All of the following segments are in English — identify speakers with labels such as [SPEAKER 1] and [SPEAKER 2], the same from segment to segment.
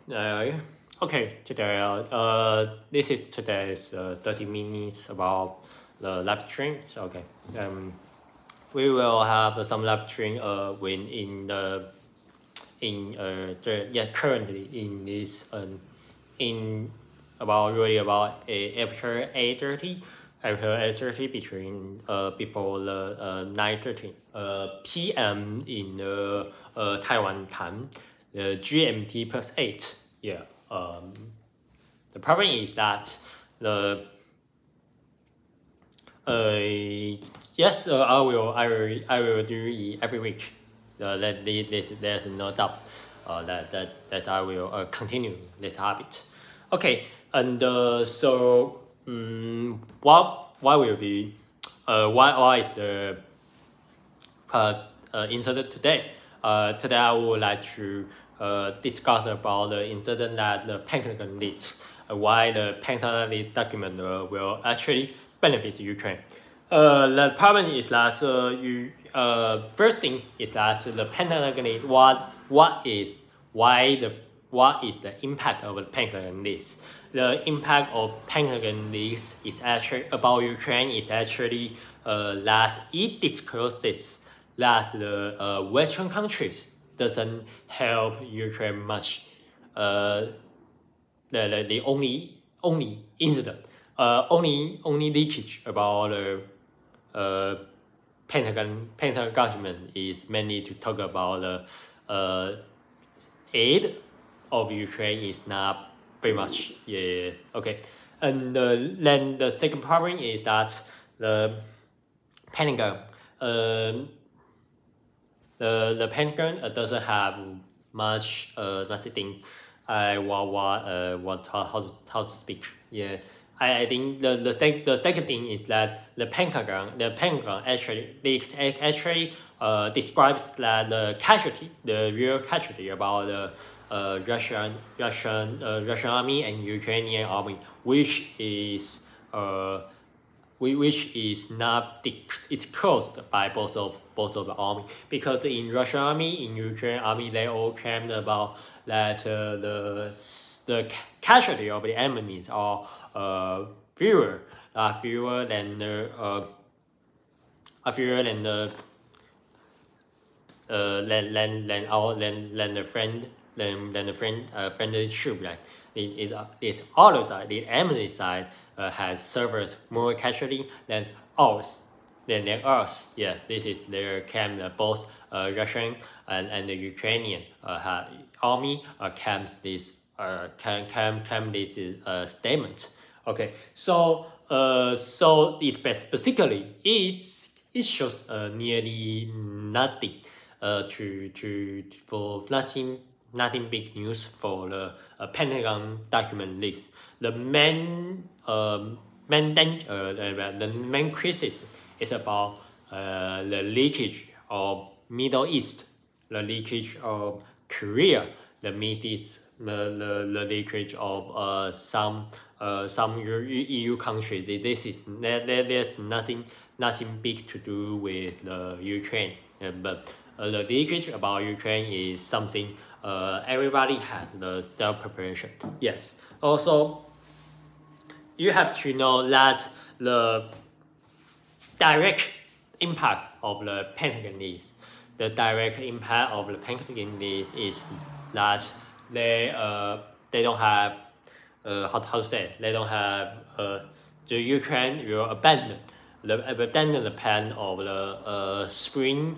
[SPEAKER 1] Uh, okay, today, this is today's 30 minutes about the live stream. So, okay, we will have some live stream when currently in this in about really about after 8:30 between before the 9:30 p.m. in Taiwan time, GMT +8. Yeah. The problem is that the yes, I will do it every week. There's no doubt that I will continue this habit. Okay, and so what will be why is the incident today? Today I would like to discuss about the incident that the Pentagon did, why the Pentagon leaked document will actually benefit Ukraine. The problem is that first thing is that the Pentagon leak what is the impact of the Pentagon leak? The impact of Pentagon leaks is actually about Ukraine is actually that it discloses that the Western countries doesn't help Ukraine much. The only incident, only leakage about the Pentagon government is mainly to talk about the aid of Ukraine is not very much. Yeah, okay. And then the second problem is that the Pentagon, the Pentagon doesn't have much thing. I want how to speak. Yeah, I think the second thing is that the Pentagon actually describes that the real casualty about the Russian army and Ukrainian army, which is not it's caused by both of the army, because in Russian army, in Ukraine army, they all claimed about that the casualty of the enemies are fewer than the friendly troop. Like it's other side, the enemy side has suffered more casualty than ours. Than us. Yeah, this is their claim. Both Russian and the Ukrainian army claims this statement. Okay, so it specifically it shows nearly nothing for nothing big news for the Pentagon document list. The main criticism is about the leakage of Middle East, the leakage of Korea, the leakage of some EU countries. There's nothing big to do with Ukraine, but the leakage about Ukraine is something everybody has the self-preparation. Yes. Also, you have to know that the direct impact of the Pentagon is that they don't have how to say, they don't have the Ukraine will abandon the plan of the spring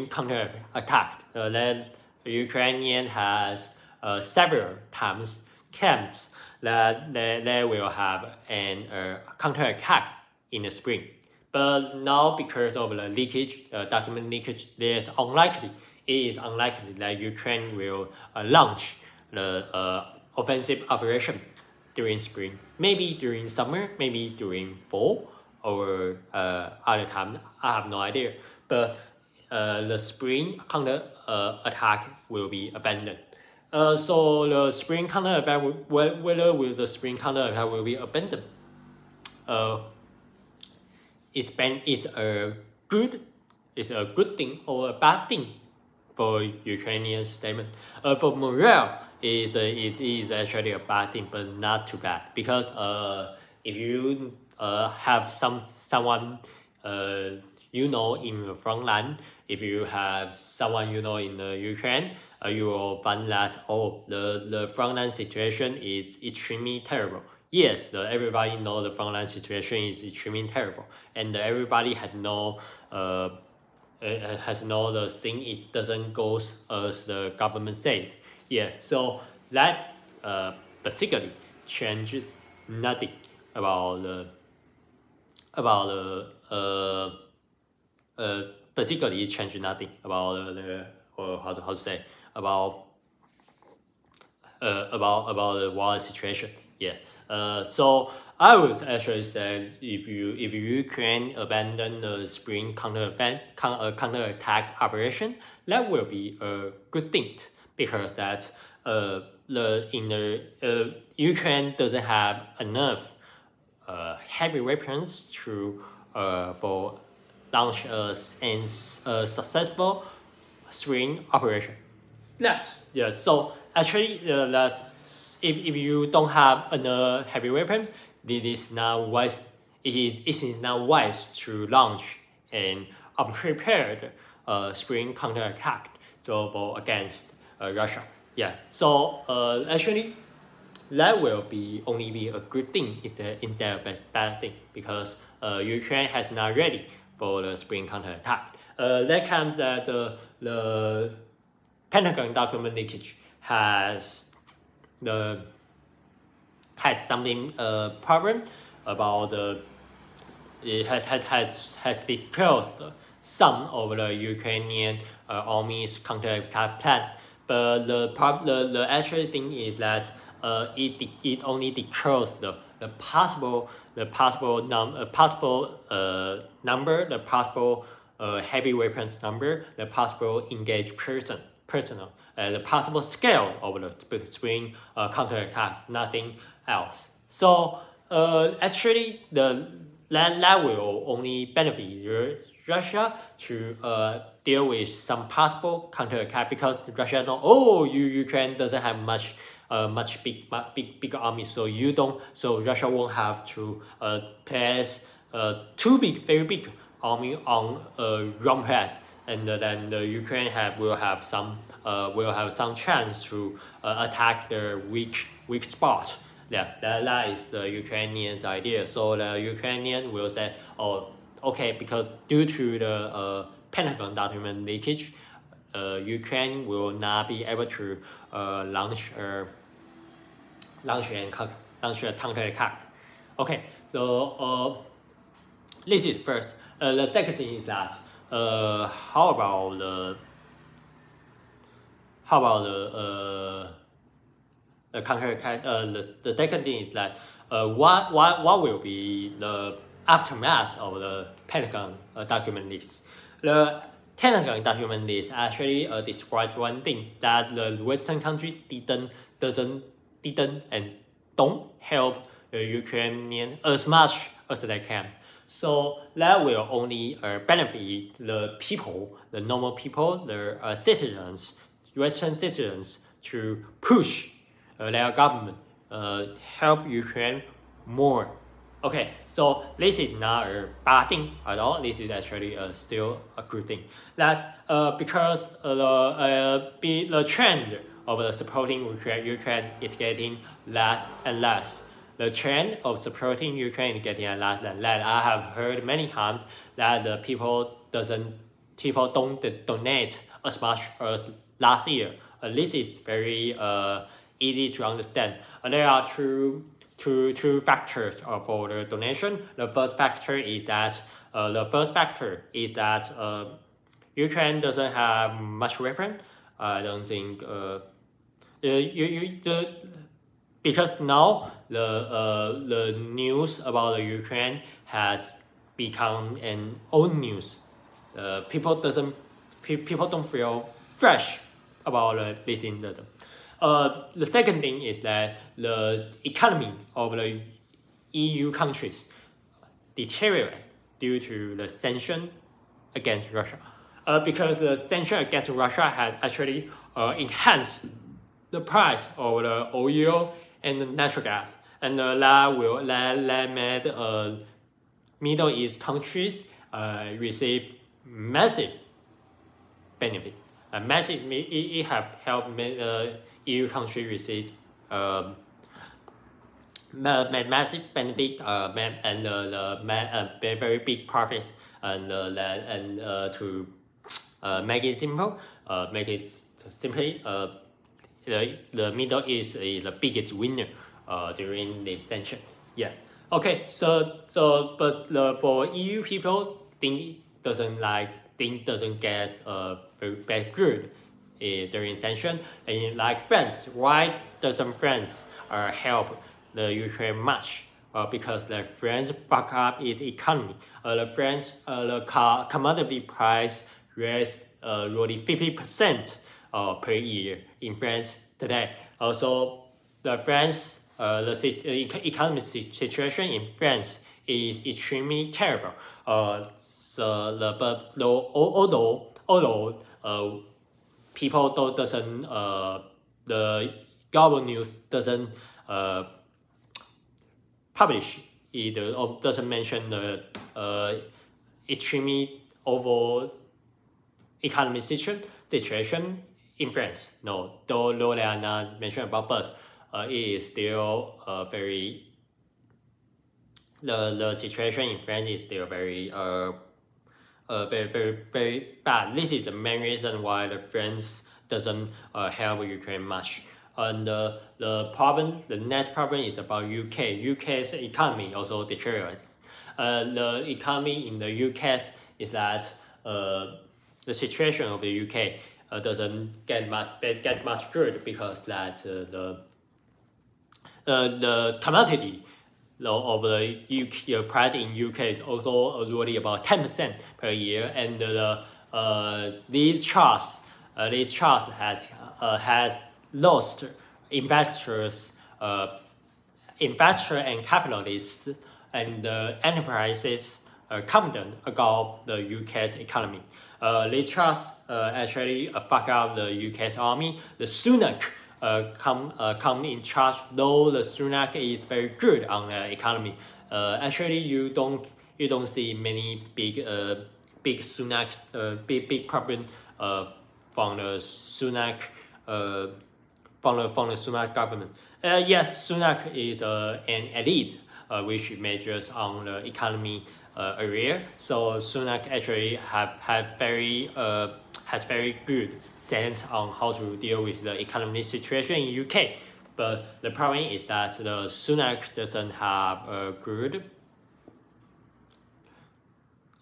[SPEAKER 1] counter attack. Then Ukrainian has several times claims that they will have an counter attack in the spring, but now because of the leakage, document leakage, it is unlikely that Ukraine will launch the offensive operation during spring. Maybe during summer, maybe during fall, or other time. I have no idea. But the spring counter attack will be abandoned. So the spring counter attack, whether will the spring counter attack will be abandoned? It's a good thing or a bad thing for Ukrainian statement. For morale, it is actually a bad thing, but not too bad, because if you have someone you know in the front line, if you have someone you know in the Ukraine, you will find that the frontline situation is extremely terrible. Yes, everybody know the frontline situation is extremely terrible, and everybody has no the thing, it doesn't go as the government say. Yeah, so that basically changes nothing about basically it changes nothing about or how to say about the war situation. Yeah. So I would actually say if Ukraine abandon the spring counterattack operation, that will be a good thing, because that Ukraine doesn't have enough heavy weapons to for launch a successful spring operation. Yes, yes. So actually, that's if you don't have another heavy weapon, it is not wise. It is not wise to launch an unprepared spring counterattack to go against Russia. Yeah. So actually, that will only be a good thing instead of a bad thing, because Ukraine has not ready for the spring counterattack. That comes that the Pentagon document leakage has something problem about it has disclosed some of the Ukrainian army's counterattack plan, but the actual thing is that it only disclosed the possible number, the possible heavy weapons number, the possible engaged personnel, the possible scale of the spring counterattack, nothing else. So actually, that will only benefit Russia to deal with some possible counterattack, because Russia know, Ukraine doesn't have much big army, so Russia won't have to place very big army on wrong place, and then the Ukraine will have some chance to attack the weak spot. Yeah, that is the Ukrainians' idea. So the Ukrainian will say, okay, because due to the Pentagon document leakage, Ukraine will not be able to launch a counterattack. Okay, so this is first. The second thing is that how about the counterattack? The second thing is that what will be the aftermath of the Pentagon document list? The Pentagon document list actually described one thing, that the Western countries didn't and don't help the Ukrainian as much as they can. So that will only benefit the people, the normal people, the citizens, Western citizens, to push their government help Ukraine more. Okay, so this is not a bad thing at all. This is actually still a good thing. That because the trend of the supporting Ukraine is getting less and less. The trend of supporting Ukraine is getting less and less. I have heard many times that the people don't donate as much as last year. This is very easy to understand. There are two factors for the donation. The first factor is that Ukraine doesn't have much weapon. I don't think because now the news about the Ukraine has become an old news. People don't feel fresh about this incident. The second thing is that the economy of the EU countries deteriorate due to the sanction against Russia. Because the sanction against Russia had actually enhanced the price of the oil and the natural gas, and that made Middle East countries receive massive benefit. It have helped EU countries receive massive benefit and very big profits, and to make it simple, the Middle East is the biggest winner during this tension. Yeah. Okay. But for EU people, things doesn't get very good during tension. And like France, why doesn't France help the Ukraine much? Because the France fuck up its economy. The commodity price raised really 50% per year in France today. Also, the economic situation in France is extremely terrible. Although people doesn't the global news doesn't publish it, or doesn't mention the extremely overall economic situation in France. No, though they are not mentioned about, but it is still the situation in France is still very bad. This is the main reason why the France doesn't help Ukraine much. And the next problem is about UK. UK's economy also deteriorates. The economy in the UK is that the situation of the UK doesn't get much good, because that the commodity of the UK price in UK is also already about 10% per year, and these charts has lost investors and capitalists and enterprises confident about the UK's economy. These charts actually fuck up the UK's army. The Sunak come in charge, though the Sunak is very good on the economy. Actually, you don't see many big Sunak big problem from the Sunak from the Sunak government. Yes, Sunak is an elite which measures on the economy area. So Sunak actually has very good sense on how to deal with the economic situation in UK. But the problem is that the Sunak doesn't have a good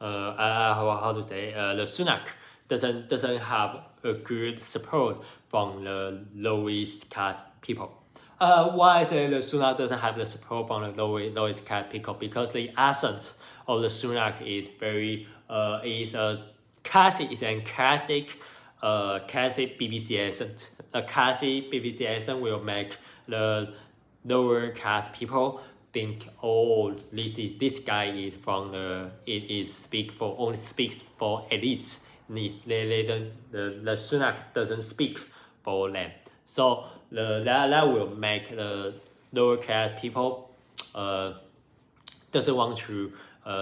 [SPEAKER 1] the Sunak doesn't have a good support from the lowest class people. Why I say the Sunak doesn't have the support from the lowest class people? Because the essence of the Sunak is very is a classic BBC accent. A classic BBC accent will make the lower class people think, oh, this guy is from only speaks for elites. The Sunak doesn't speak for them. So that will make the lower class people doesn't want to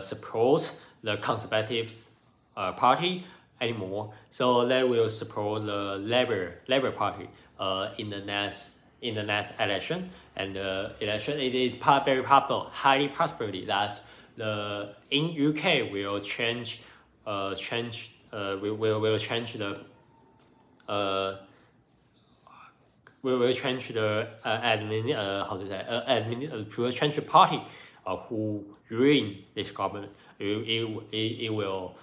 [SPEAKER 1] support the Conservative Party anymore. So they will support the Labour Party in the next election. And the election, it is very possible, highly possible that in UK will change will change the will change the will change the party who ruin this government. It will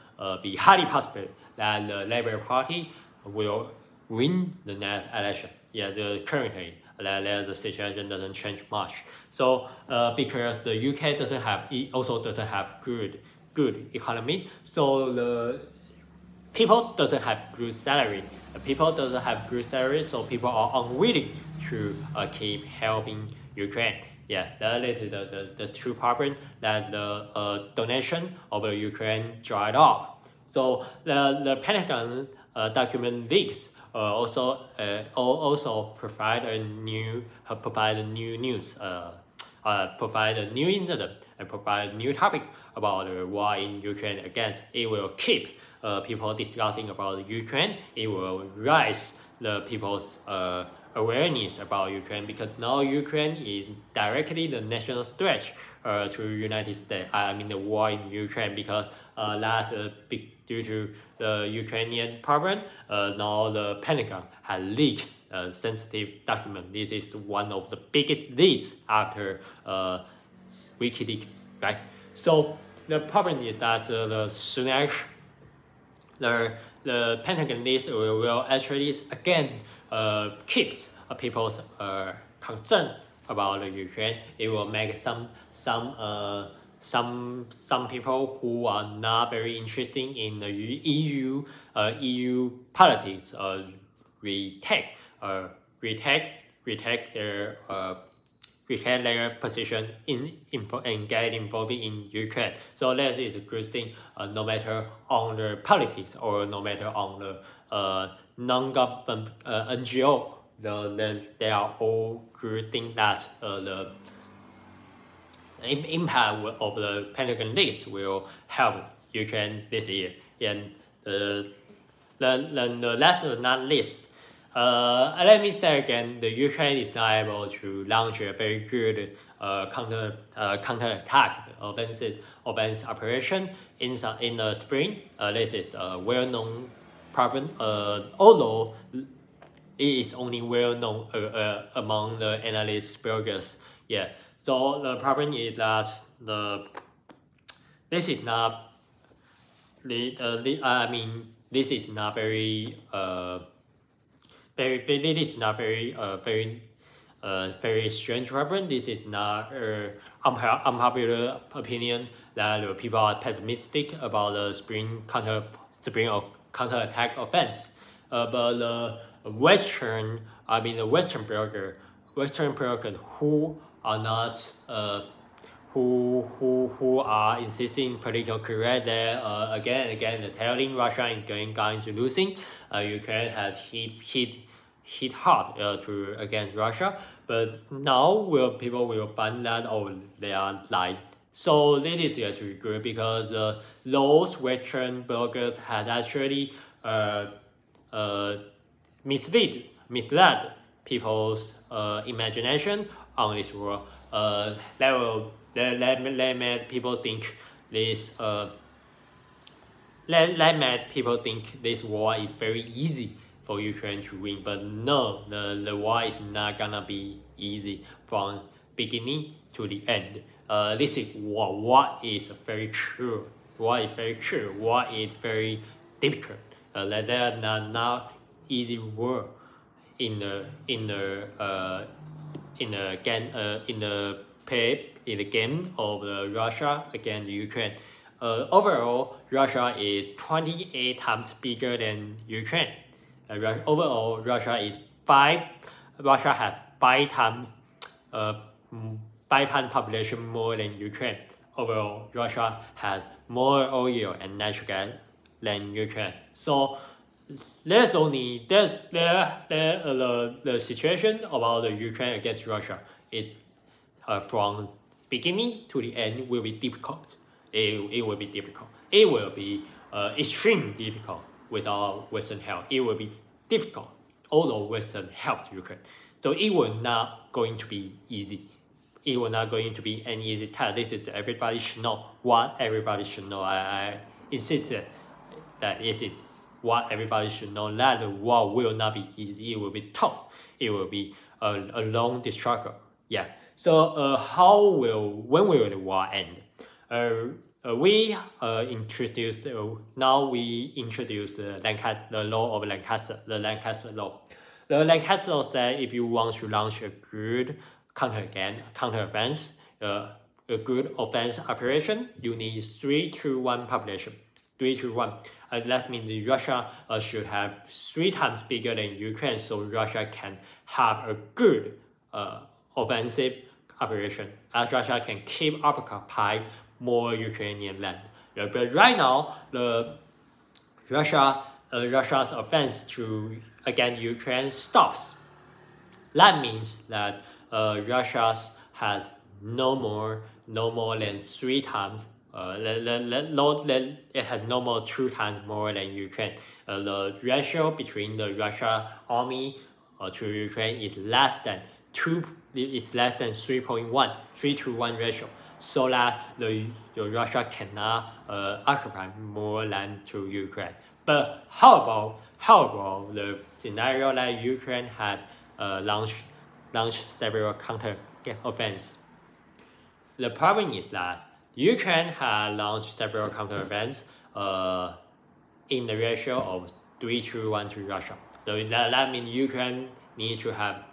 [SPEAKER 1] be highly possible that the Labour Party will win the next election. Yeah, currently the situation doesn't change much. So because the UK doesn't have good economy, so the people doesn't have good salary. People doesn't have good salary, so people are unwilling to keep helping Ukraine. Yeah, that is the true problem, that the donation of the Ukraine dried up. So the Pentagon document leaks also provide a new news, provide a new incident, and provide a new topic about the war in Ukraine. Again, it will keep people discussing about Ukraine. It will raise the people's awareness about Ukraine, because now Ukraine is directly the national threat to United States. I mean the war in Ukraine, because due to the Ukrainian problem, now the Pentagon has leaked sensitive document. This is one of the biggest leaks after WikiLeaks, right? So the problem is that the Pentagon list will actually again keeps people's concern about the Ukraine. It will make some people who are not very interested in the EU politics retake their position in get involved in Ukraine. So that is a good thing, no matter on the politics or no matter on the non-government NGO. They are all good things that the impact of the Pentagon list will help Ukraine this year. And the last but not least, let me say again, the Ukraine is not able to launch a very good counter-attack offensive operation in the spring. This is a well-known problem, although it is only well-known among the analyst bloggers. Yeah. So the problem is that this is not this is not very very strange problem. This is not unpopular opinion that people are pessimistic about the spring counterattack offense. But the Western blogger who are not who are insisting political correct there again and again telling Russia is going to losing. Ukraine has hit hard against Russia, but now people will find that they are lying. So this is actually good, because those Western bloggers has actually misled people's imagination on this war. They made people think this. They made people think this war is very easy for Ukraine to win, but no, the war is not gonna be easy from beginning to the end. This is war. War is very true. War is very true. War is very difficult. There are not easy war in the game of Russia against Ukraine. Overall, Russia is 28 times bigger than Ukraine. Overall, Russia has 5 times population more than Ukraine. Overall, Russia has more oil and natural gas than Ukraine. So the situation about the Ukraine against Russia is from beginning to the end will be difficult. It will be difficult. It will be extremely difficult without Western help. It will be difficult, although Western helped Ukraine. So it will not going to be easy. It will not going to be an easy task. This is everybody should know. What everybody should know. I insisted that it is what everybody should know, that the war will not be easy. It will be tough. It will be a long struggle. Yeah. So when will the war end? We introduce the law of Lancaster, the Lancaster law. The Lancaster law says if you want to launch a good counter-offense, a good offense operation, you need 3-1 population. 3-1. That means Russia should have 3 times bigger than Ukraine, so Russia can have a good offensive operation, as Russia can keep occupy more Ukrainian land. But right now, Russia Russia's offense against Ukraine stops, that means that Russia has no more than 3 times. It has no more 2 times more than Ukraine. The ratio between the Russia army to Ukraine is less than 3.1, 3-to-1 ratio. So that the Russia cannot occupy more land to Ukraine. But how about the scenario that Ukraine had launched several counter offense? The problem is that Ukraine had launched several counter offense in the ratio of 3-to-1 to Russia. So that means Ukraine needs to have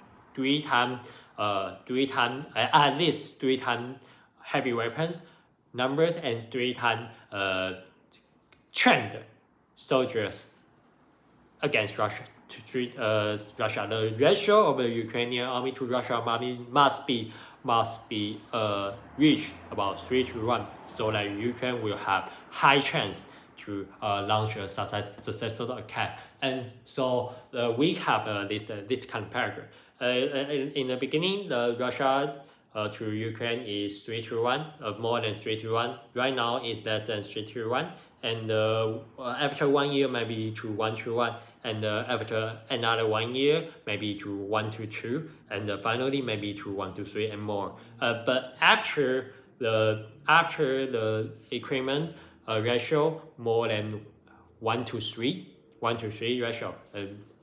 [SPEAKER 1] at least 3 times heavy weapons numbers and 3 times trained soldiers against Russia. Russia. The ratio of the Ukrainian army to Russian army must be reached about 3-to-1, so that Ukraine will have high chance to launch a successful attack. And so we have this kind of paragraph. In the beginning, Russia to Ukraine is 3-to-1, more than 3-to-1. Right now it's less than 3-to-1, and after 1 year maybe to 1-to-1, and after another 1 year maybe to 1-to-2, and finally maybe to 1-to-3 and more. But after the equipment ratio more than 1-to-3 ratio,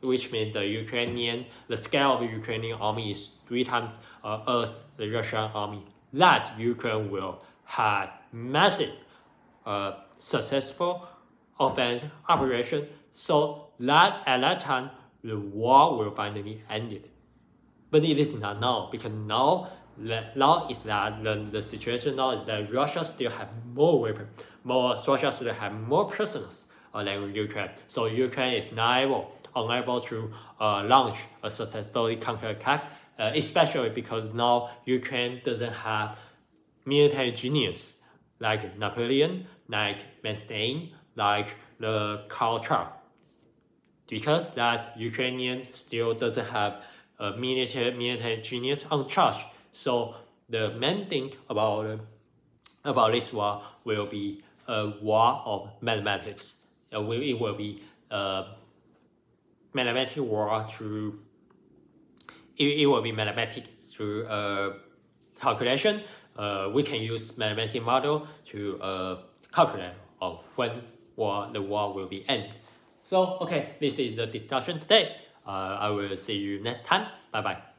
[SPEAKER 1] which means the scale of the Ukrainian army is 3 times as the Russian army, that Ukraine will have massive successful offensive operation, so that at that time the war will finally end. But it is not now, because now is that the situation now is that Russia still have more weapons, Russia still have more prisoners than Ukraine. So Ukraine is unable to launch a successful counterattack, especially because now Ukraine doesn't have military genius like Napoleon, like Manstein, like the Karl Czar. Because that Ukrainian still doesn't have a military genius on charge. So the main thing about this war will be a war of mathematics. It will be a mathematical war through. It will be mathematics through calculation. We can use mathematical model to calculate of when the war will be end. So okay, this is the discussion today. I will see you next time. Bye bye.